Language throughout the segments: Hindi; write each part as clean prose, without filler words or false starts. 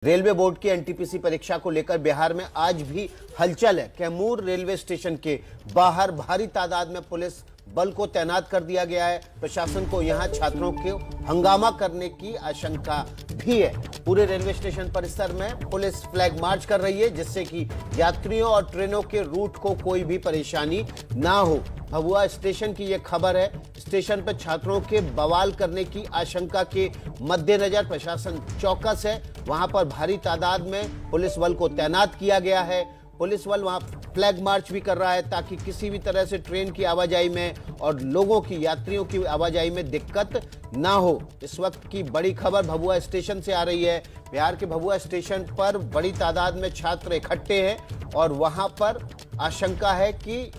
रेलवे बोर्ड की एनटीपीसी परीक्षा को लेकर बिहार में आज भी हलचल है। कैमूर रेलवे स्टेशन के बाहर भारी तादाद में पुलिस बल को तैनात कर दिया गया है। प्रशासन को यहां छात्रों को हंगामा करने की आशंका भी है। पूरे रेलवे स्टेशन परिसर में पुलिस फ्लैग मार्च कर रही है, जिससे कि यात्रियों और ट्रेनों के रूट को कोई भी परेशानी ना हो। भभुआ स्टेशन की यह खबर है। स्टेशन पर छात्रों के बवाल करने की आशंका के मद्देनजर प्रशासन चौकस है। वहां पर भारी तादाद में पुलिस बल को तैनात किया गया है। पुलिस बल वहां फ्लैग मार्च भी कर रहा है ताकि किसी भी तरह से ट्रेन की आवाजाही में और लोगों की, यात्रियों की आवाजाही में दिक्कत ना हो। इस वक्त की बड़ी खबर भभुआ स्टेशन से आ रही है। बिहार के भभुआ स्टेशन पर बड़ी तादाद में छात्र इकट्ठे हैं और वहां पर आशंका है कि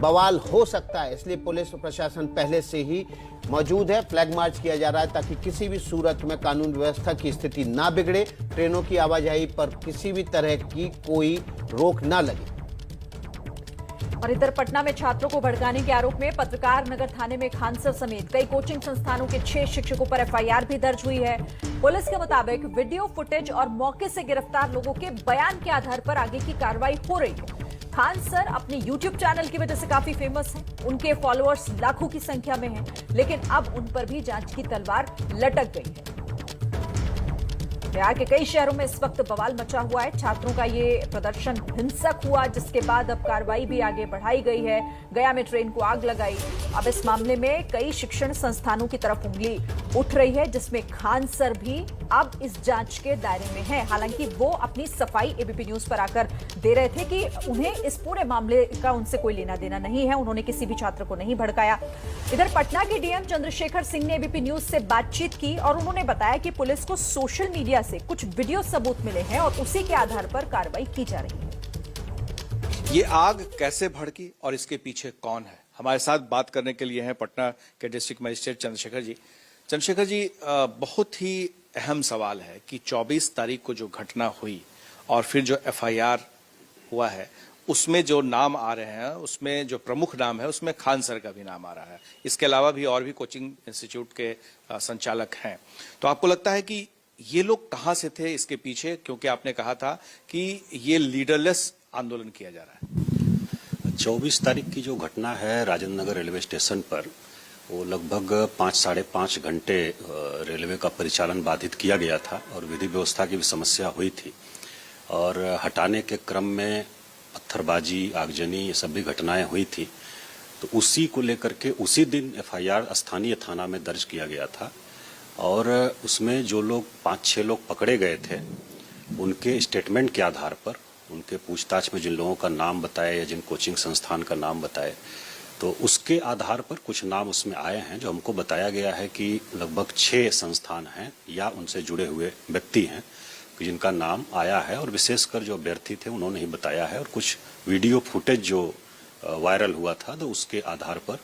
बवाल हो सकता है, इसलिए पुलिस प्रशासन पहले से ही मौजूद है। फ्लैग मार्च किया जा रहा है ताकि किसी भी सूरत में कानून व्यवस्था की स्थिति ना बिगड़े, ट्रेनों की आवाजाही पर किसी भी तरह की कोई रोक ना लगे। और इधर पटना में छात्रों को भड़काने के आरोप में पत्रकार नगर थाने में खानसर समेत कई कोचिंग संस्थानों के 6 शिक्षकों पर एफआईआर भी दर्ज हुई है। पुलिस के मुताबिक वीडियो फुटेज और मौके से गिरफ्तार लोगों के बयान के आधार पर आगे की कार्रवाई हो रही है। खान सर अपने यूट्यूब चैनल की वजह से काफी फेमस हैं। उनके फॉलोअर्स लाखों की संख्या में हैं, लेकिन अब उन पर भी जांच की तलवार लटक गई है। बिहार के कई शहरों में इस वक्त बवाल मचा हुआ है। छात्रों का ये प्रदर्शन हिंसक हुआ, जिसके बाद अब कार्रवाई भी आगे बढ़ाई गई है। गया में ट्रेन को आग लगाई। अब इस मामले में कई शिक्षण संस्थानों की तरफ उंगली उठ रही है, जिसमें खान सर भी अब इस जांच के दायरे में है। हालांकि वो अपनी सफाई एबीपी न्यूज पर आकर दे रहे थे कि उन्हें इस पूरे मामले का उनसे कोई लेना देना नहीं है, उन्होंने किसी भी छात्र को नहीं भड़काया। इधर पटना के डीएम चंद्रशेखर सिंह ने एबीपी न्यूज से बातचीत की और उन्होंने बताया कि पुलिस को सोशल मीडिया से कुछ वीडियो सबूत मिले हैं और उसी के आधार पर कार्रवाई की जा रही है। ये आग कैसे भड़की और इसके पीछे कौन है, हमारे साथ बात करने के लिए हैं पटना के डिस्ट्रिक्ट मजिस्ट्रेट चंद्रशेखर जी। चंद्रशेखर जी, बहुत ही अहम सवाल है कि 24 तारीख को जो घटना हुई और फिर जो एफआईआर हुआ है, उसमें जो नाम आ रहे हैं, उसमें जो प्रमुख नाम है उसमें खान सर का भी नाम आ रहा है। इसके अलावा भी और भी कोचिंग इंस्टीट्यूट के संचालक हैं। तो आपको लगता है कि ये लोग कहां से थे इसके पीछे, क्योंकि आपने कहा था कि ये लीडरलेस आंदोलन किया जा रहा है। 24 तारीख की जो घटना है राजेंद्र नगर रेलवे स्टेशन पर, वो लगभग 5 - 5.5 घंटे रेलवे का परिचालन बाधित किया गया था और विधि व्यवस्था की भी समस्या हुई थी। और हटाने के क्रम में पत्थरबाजी, आगजनी, ये सब भी घटनाएं हुई थी। तो उसी को लेकर के उसी दिन एफआईआर स्थानीय थाना में दर्ज किया गया था और उसमें जो लोग 5-6 लोग पकड़े गए थे, उनके स्टेटमेंट के आधार पर, उनके पूछताछ में जिन लोगों का नाम बताया या जिन कोचिंग संस्थान का नाम बताए, तो उसके आधार पर कुछ नाम उसमें आए हैं। जो हमको बताया गया है कि लगभग 6 संस्थान हैं या उनसे जुड़े हुए व्यक्ति हैं जिनका नाम आया है, और विशेषकर जो अभ्यर्थी थे उन्होंने ही बताया है। और कुछ वीडियो फुटेज जो वायरल हुआ था, तो उसके आधार पर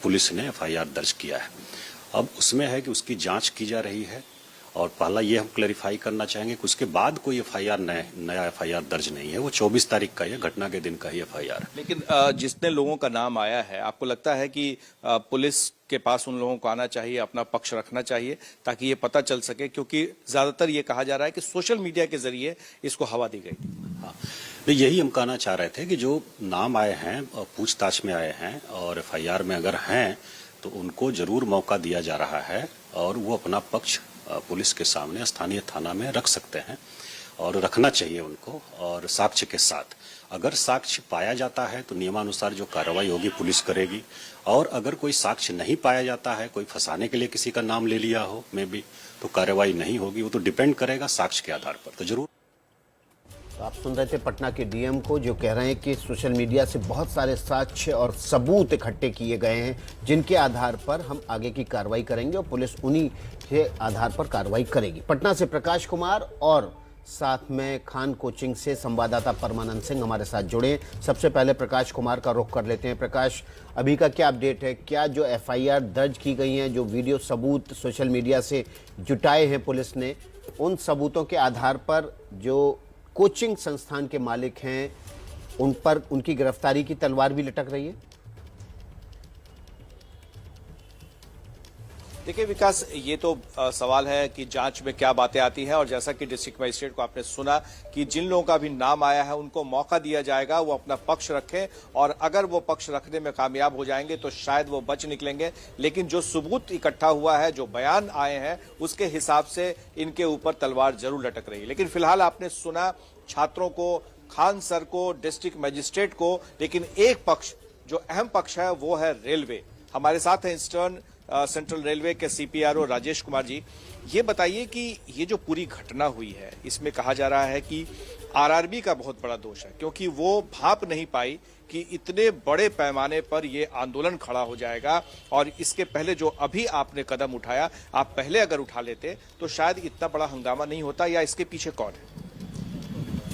पुलिस ने एफआईआर दर्ज किया है। अब उसमें है कि उसकी जांच की जा रही है। और पहला ये हम क्लैरिफाई करना चाहेंगे कि उसके बाद कोई एफआईआर नया एफआईआर दर्ज नहीं है। वो 24 तारीख का ही, घटना के दिन का ही एफआईआर है। लेकिन जितने लोगों का नाम आया है, आपको लगता है कि पुलिस के पास उन लोगों को आना चाहिए, अपना पक्ष रखना चाहिए, ताकि ये पता चल सके, क्योंकि ज्यादातर ये कहा जा रहा है कि सोशल मीडिया के जरिए इसको हवा दी गई। हाँ, यही हम कहना चाह रहे थे कि जो नाम आए हैं, पूछताछ में आए हैं और एफआईआर में अगर हैं, तो उनको जरूर मौका दिया जा रहा है और वो अपना पक्ष पुलिस के सामने स्थानीय थाना में रख सकते हैं और रखना चाहिए उनको, और साक्ष्य के साथ। अगर साक्ष्य पाया जाता है तो नियमानुसार जो कार्रवाई होगी पुलिस करेगी, और अगर कोई साक्ष्य नहीं पाया जाता है, कोई फंसाने के लिए किसी का नाम ले लिया हो में भी, तो कार्रवाई नहीं होगी। वो तो डिपेंड करेगा साक्ष्य के आधार पर। तो जरूर तो आप सुन रहे थे पटना के डीएम को, जो कह रहे हैं कि सोशल मीडिया से बहुत सारे साक्ष्य और सबूत इकट्ठे किए गए हैं, जिनके आधार पर हम आगे की कार्रवाई करेंगे और पुलिस उन्हीं के आधार पर कार्रवाई करेगी। पटना से प्रकाश कुमार और साथ में खान कोचिंग से संवाददाता परमानंद सिंह हमारे साथ जुड़े। सबसे पहले प्रकाश कुमार का रुख कर लेते हैं। प्रकाश, अभी का क्या अपडेट है? क्या जो एफआईआर दर्ज की गई हैं, जो वीडियो सबूत सोशल मीडिया से जुटाए हैं पुलिस ने, उन सबूतों के आधार पर जो कोचिंग संस्थान के मालिक हैं, उन पर उनकी गिरफ्तारी की तलवार भी लटक रही है? देखिए विकास, ये तो सवाल है कि जांच में क्या बातें आती हैं, और जैसा कि डिस्ट्रिक्ट मजिस्ट्रेट को आपने सुना कि जिन लोगों का भी नाम आया है उनको मौका दिया जाएगा, वो अपना पक्ष रखें, और अगर वो पक्ष रखने में कामयाब हो जाएंगे तो शायद वो बच निकलेंगे। लेकिन जो सबूत इकट्ठा हुआ है, जो बयान आए हैं, उसके हिसाब से इनके ऊपर तलवार जरूर लटक रही है। लेकिन फिलहाल आपने सुना छात्रों को, खान सर को, डिस्ट्रिक्ट मजिस्ट्रेट को, लेकिन एक पक्ष जो अहम पक्ष है वो है रेलवे। हमारे साथ हैं ईस्टर्न सेंट्रल रेलवे के सीपीआरओ राजेश कुमार जी। ये बताइए कि ये जो पूरी घटना हुई है, इसमें कहा जा रहा है कि आरआरबी का बहुत बड़ा दोष है, क्योंकि वो भाप नहीं पाई कि इतने बड़े पैमाने पर ये आंदोलन खड़ा हो जाएगा, और इसके पहले जो अभी आपने कदम उठाया, आप पहले अगर उठा लेते तो शायद इतना बड़ा हंगामा नहीं होता। या इसके पीछे कौन है?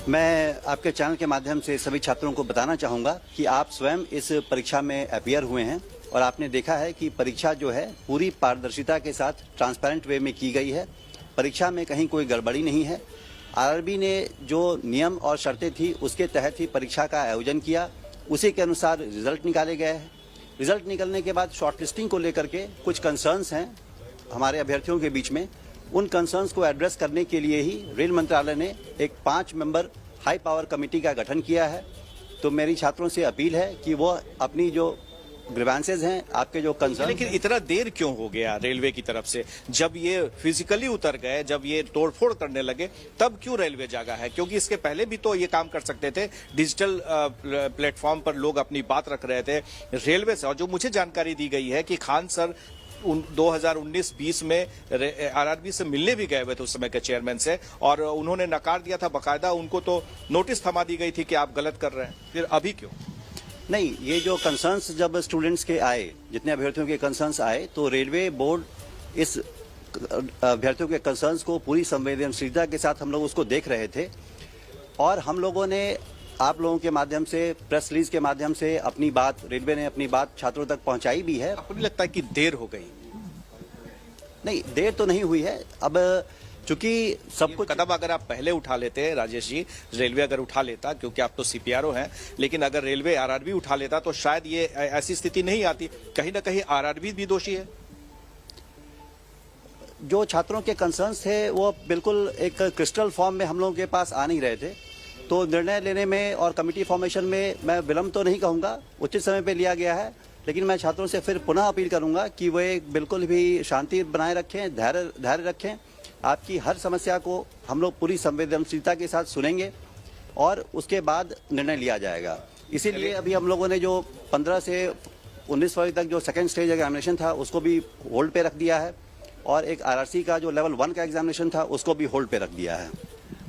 मैं आपके चैनल के माध्यम से सभी छात्रों को बताना चाहूँगा कि आप स्वयं इस परीक्षा में अपीयर हुए हैं, और आपने देखा है कि परीक्षा जो है पूरी पारदर्शिता के साथ ट्रांसपेरेंट वे में की गई है। परीक्षा में कहीं कोई गड़बड़ी नहीं है। आरआरबी ने जो नियम और शर्तें थी उसके तहत ही परीक्षा का आयोजन किया, उसी के अनुसार रिजल्ट निकाले गए हैं। रिजल्ट निकलने के बाद शॉर्टलिस्टिंग को लेकर के कुछ कंसर्न्स हैं हमारे अभ्यर्थियों के बीच में। उन कंसर्न्स को एड्रेस करने के लिए ही रेल मंत्रालय ने एक 5 मेंबर हाई पावर कमेटी का गठन किया है। तो मेरी छात्रों से अपील है कि वो अपनी जो ग्रीवेंसेज हैं, आपके जो कंसर्न। लेकिन इतना देर क्यों हो गया रेलवे की तरफ से? जब ये फिजिकली उतर गए, जब ये तोड़फोड़ करने लगे, तब क्यों रेलवे जागा है? क्योंकि इसके पहले भी तो ये काम कर सकते थे। डिजिटल प्लेटफॉर्म पर लोग अपनी बात रख रहे थे रेलवे से। और जो मुझे जानकारी दी गई है कि खान सर 2019-20 में आरआरबी से मिलने भी गए हुए थे उस समय के चेयरमैन से, और उन्होंने नकार दिया था बकायदा। उनको तो नोटिस थमा दी गई थी कि आप गलत कर रहे हैं। फिर अभी क्यों? नहीं, ये जो कंसर्न्स जब स्टूडेंट्स के आए, जितने अभ्यर्थियों के कंसर्न्स आए, तो रेलवे बोर्ड इस अभ्यर्थियों के कंसर्न्स को पूरी संवेदनशीलता के साथ हम लोग उसको देख रहे थे, और हम लोगों ने आप लोगों के माध्यम से, प्रेस रिलीज के माध्यम से अपनी बात, रेलवे ने अपनी बात छात्रों तक पहुंचाई भी है। आपको नहीं लगता कि देर हो गई? नहीं, देर तो नहीं हुई है। अब चूंकि सब कुछ कदम अगर आप पहले उठा लेते राजेश जी, रेलवे अगर उठा लेता, क्योंकि आप तो सीपीआरओ हैं, लेकिन अगर रेलवे आरआरबी उठा लेता तो शायद ये ऐसी स्थिति नहीं आती। कहीं ना कहीं आरआरबी भी दोषी है। जो छात्रों के कंसर्न्स थे वो बिल्कुल एक क्रिस्टल फॉर्म में हम लोगों के पास आ नहीं रहे थे, तो निर्णय लेने में और कमेटी फॉर्मेशन में मैं विलंब तो नहीं कहूँगा, उचित समय पे लिया गया है। लेकिन मैं छात्रों से फिर पुनः अपील करूँगा कि वे बिल्कुल भी शांति बनाए रखें, धैर्य रखें। आपकी हर समस्या को हम लोग पूरी संवेदनशीलता के साथ सुनेंगे और उसके बाद निर्णय लिया जाएगा। इसीलिए अभी हम लोगों ने जो 15 से 19 फरवरी तक जो सेकेंड स्टेज एग्जामिनेशन था उसको भी होल्ड पे रख दिया है, और एक आरआरसी का जो लेवल 1 का एग्जामिनेशन था उसको भी होल्ड पे रख दिया है।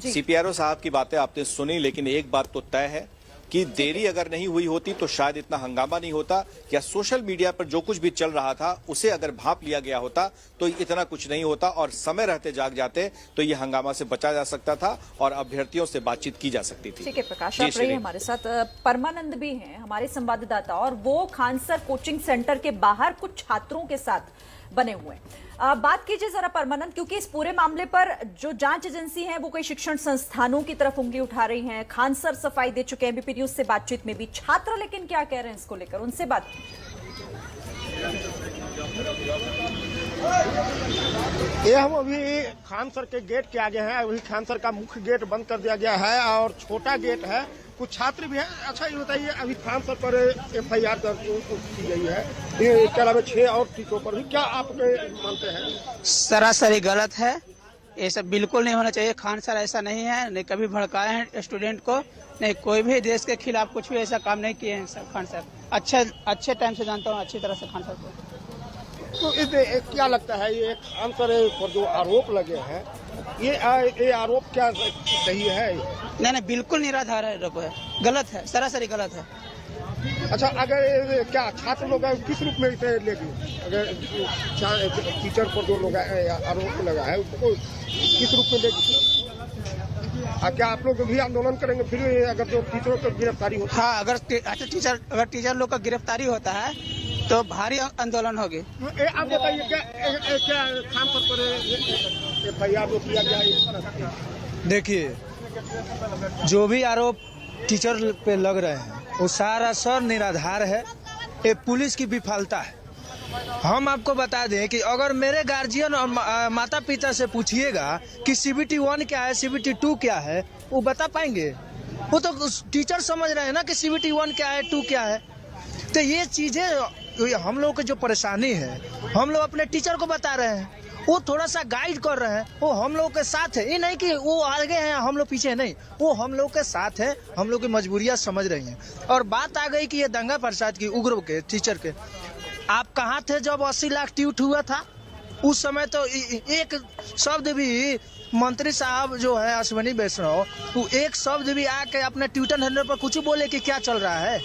सीपीआरओ साहब की बातें आपने सुनी, लेकिन एक बात तो तय है कि देरी अगर नहीं हुई होती तो शायद इतना हंगामा नहीं होता, या सोशल मीडिया पर जो कुछ भी चल रहा था उसे अगर भांप लिया गया होता तो इतना कुछ नहीं होता, और समय रहते जाग जाते तो ये हंगामा से बचा जा सकता था और अभ्यर्थियों से बातचीत की जा सकती थी। ठीक है प्रकाश, आप रहिए हमारे साथ। परमानंद भी हैं हमारे संवाददाता, और वो खानसर कोचिंग सेंटर के बाहर कुछ छात्रों के साथ बने हुए हैं। बात कीजिए जरा परमानंद, क्योंकि इस पूरे मामले पर जो जांच एजेंसी है वो कई शिक्षण संस्थानों की तरफ उंगली उठा रही हैं। खान सर सफाई दे चुके हैं एबीपी न्यूज से बातचीत में भी। छात्र लेकिन क्या कह रहे हैं इसको लेकर, उनसे बात ये हम अभी खान सर के गेट के आगे हैं। अभी खान सर का मुख्य गेट बंद कर दिया गया है और छोटा गेट है। कुछ छात्र भी हैं। अच्छा ये बताइए, अभी खान सर पर एफआईआर दर्ज की गई है, इसके अलावा 6 और टीचरों पर भी, क्या आप मानते हैं? सरासरी गलत है, ये सब बिल्कुल नहीं होना चाहिए। खान सर ऐसा नहीं है, नहीं कभी भड़काए हैं स्टूडेंट को, नहीं कोई भी देश के खिलाफ कुछ भी ऐसा काम नहीं किए हैं सर। खान सर अच्छे टाइम से जानता हूँ, अच्छी तरह से खान सर को। तो क्या लगता है ये खान सर पर जो आरोप लगे हैं, ये आरोप क्या सही है? नहीं बिल्कुल निराधार है, गलत है, सरासरी गलत है। अच्छा, अगर क्या छात्र लोग किस रूप में इसे लेगी? अगर टीचर पर जो लोग आरोप लगा है उसको किस रूप में लेगी? क्या आप लोग भी आंदोलन करेंगे फिर अगर जो टीचरों की गिरफ्तारी होती है? हाँ, अगर टीचर लोग का गिरफ्तारी होता है तो भारी आंदोलन होगी। आप बताइए क्या खान सर पर एफआईआर किया गया? देखिए, जो भी आरोप टीचर पे लग रहे हैं वो सारा सर निराधार है। ये पुलिस की विफलता है। हम आपको बता दें कि अगर मेरे गार्जियन और माता पिता से पूछिएगा कि CBT 1 क्या है, CBT 2 क्या है, वो बता पाएंगे? वो तो टीचर समझ रहे हैं ना कि CBT 1 क्या है, 2 क्या है। तो ये चीजें हम लोग की जो परेशानी है, हम लोग अपने टीचर को बता रहे हैं, वो थोड़ा सा गाइड कर रहे हैं, वो हम लोग के साथ है। ये नहीं कि वो आगे हैं हम लोग पीछे, नहीं, वो हम लोग के साथ है, हम लोग की मजबूरियां समझ रही हैं। और बात आ गई कि ये दंगा प्रसाद की, उग्र के टीचर के, आप कहाँ थे जब 80 लाख ट्वीट हुआ था? उस समय तो एक शब्द भी मंत्री साहब जो है अश्विनी वैष्णव, वो एक शब्द भी आके अपने ट्विटर हैंडल पर कुछ बोले कि क्या चल रहा है।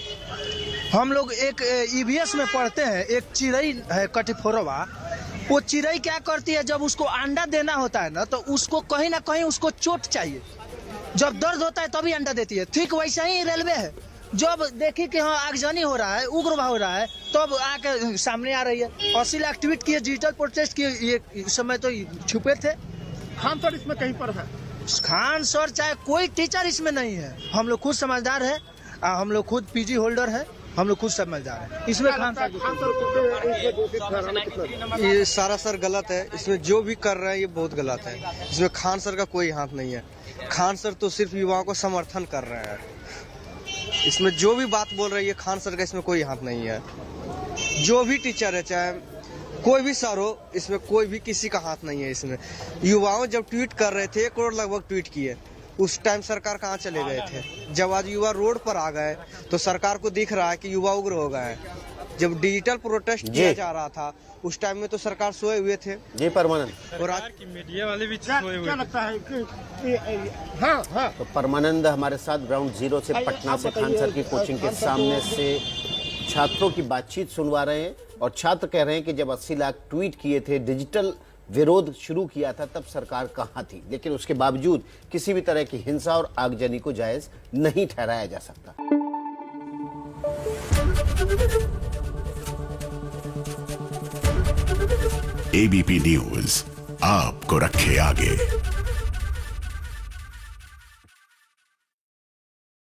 हम लोग एक EVS में पढ़ते हैं, एक चिड़ई है कटिफोरवा, वो चिड़ई क्या करती है, जब उसको अंडा देना होता है ना, तो उसको कहीं ना कहीं उसको चोट चाहिए, जब दर्द होता है तभी अंडा देती है। ठीक वैसा ही रेलवे है, जब देखी कि हाँ आगजनी हो रहा है, उग्र हो रहा है, तब आके सामने आ रही है। 80 लाख ट्वीट किए, डिजिटल प्रोटेस्ट किए, ये समय तो छुपे थे। खान सर इसमें कहीं पर है? खान सर चाहे कोई टीचर इसमें नहीं है। हम लोग खुद समझदार है, हम लोग खुद PG होल्डर है, हम लोग खुद समझदार है। इसमें खान सर ये सारा सर गलत है। इसमें जो भी कर रहे हैं ये बहुत गलत है। इसमें खान सर का कोई हाथ नहीं है। खान सर तो सिर्फ युवाओं को समर्थन कर रहे हैं। इसमें जो भी बात बोल रही है खान सर का इसमें कोई हाथ नहीं है। जो भी टीचर है, चाहे कोई भी सर हो, इसमें कोई भी किसी का हाथ नहीं है। इसमें युवाओं जब ट्वीट कर रहे थे, 1 करोड़ लगभग ट्वीट किए, उस टाइम सरकार कहाँ चले गए थे? जब आज युवा रोड पर आ गए तो सरकार को दिख रहा है कि युवा उग्र हो गए हैं। जब डिजिटल प्रोटेस्ट किया जा रहा था उस टाइम में तो सरकार सोए हुए थे। जी परमानंद, और आज की मीडिया वाले भी सोए हुए क्या लगता है कि हाँ तो परमानंद हमारे साथ ग्राउंड जीरो से पटना से खान सर की कोचिंग के सामने से छात्रों की बातचीत सुनवा रहे हैं। और छात्र कह रहे हैं कि जब 80 लाख ट्वीट किए थे, डिजिटल विरोध शुरू किया था, तब सरकार कहाँ थी। लेकिन उसके बावजूद किसी भी तरह की हिंसा और आगजनी को जायज नहीं ठहराया जा सकता। ABP न्यूज आपको रखे आगे।